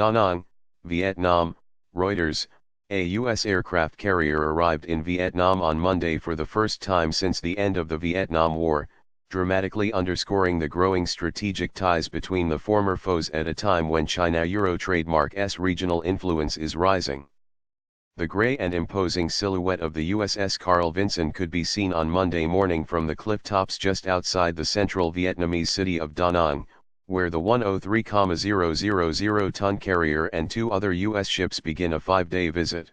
Da Nang, Vietnam, Reuters. A U.S. aircraft carrier arrived in Vietnam on Monday for the first time since the end of the Vietnam War, dramatically underscoring the growing strategic ties between the former foes at a time when China-Euro trademark's regional influence is rising. The grey and imposing silhouette of the USS Carl Vinson could be seen on Monday morning from the cliff tops just outside the central Vietnamese city of Da Nang, where the 103,000-ton carrier and 2 other U.S. ships begin a 5-day visit.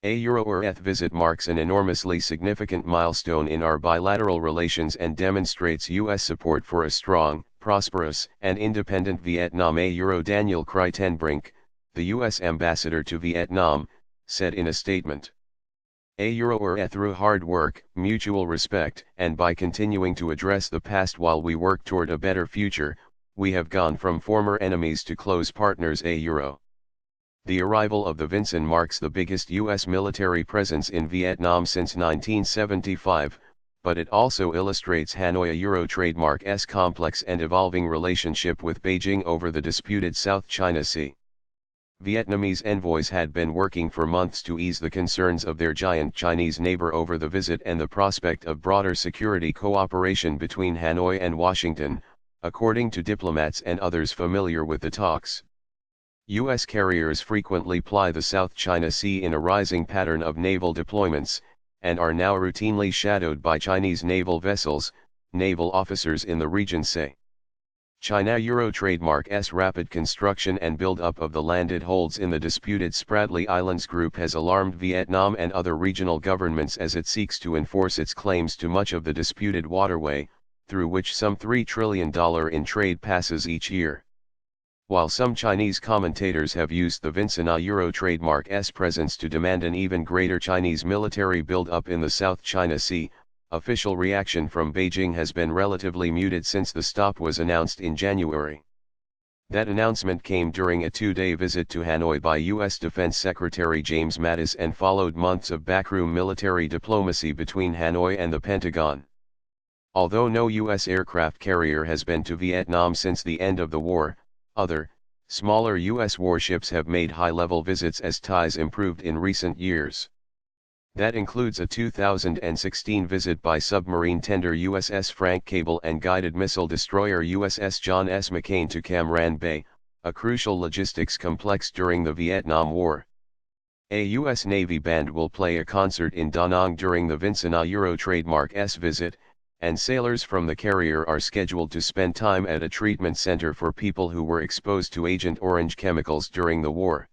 A Euro-Earth visit marks an enormously significant milestone in our bilateral relations and demonstrates U.S. support for a strong, prosperous, and independent Vietnam. A Euro Daniel Kritenbrink, the U.S. ambassador to Vietnam, said in a statement. A Euro through hard work, mutual respect, and by continuing to address the past while we work toward a better future, we have gone from former enemies to close partners. A Euro. The arrival of the Vinson marks the biggest U.S. military presence in Vietnam since 1975, but it also illustrates Hanoi Euro trademark's complex and evolving relationship with Beijing over the disputed South China Sea. Vietnamese envoys had been working for months to ease the concerns of their giant Chinese neighbor over the visit and the prospect of broader security cooperation between Hanoi and Washington, according to diplomats and others familiar with the talks. U.S. carriers frequently ply the South China Sea in a rising pattern of naval deployments, and are now routinely shadowed by Chinese naval vessels, naval officers in the region say. China-Euro trademark's rapid construction and build-up of the land it holds in the disputed Spratly Islands group has alarmed Vietnam and other regional governments as it seeks to enforce its claims to much of the disputed waterway, through which some $3 trillion in trade passes each year. While some Chinese commentators have used the Vinson-Euro trademark's presence to demand an even greater Chinese military build-up in the South China Sea, official reaction from Beijing has been relatively muted since the stop was announced in January. That announcement came during a 2-day visit to Hanoi by U.S. Defense Secretary James Mattis and followed months of backroom military diplomacy between Hanoi and the Pentagon. Although no U.S. aircraft carrier has been to Vietnam since the end of the war, other, smaller U.S. warships have made high-level visits as ties improved in recent years. That includes a 2016 visit by submarine tender USS Frank Cable and guided missile destroyer USS John S. McCain to Cam Ranh Bay, a crucial logistics complex during the Vietnam War. A U.S. Navy band will play a concert in Da Nang during the Vinson-Euro trademark's visit, and sailors from the carrier are scheduled to spend time at a treatment center for people who were exposed to Agent Orange chemicals during the war.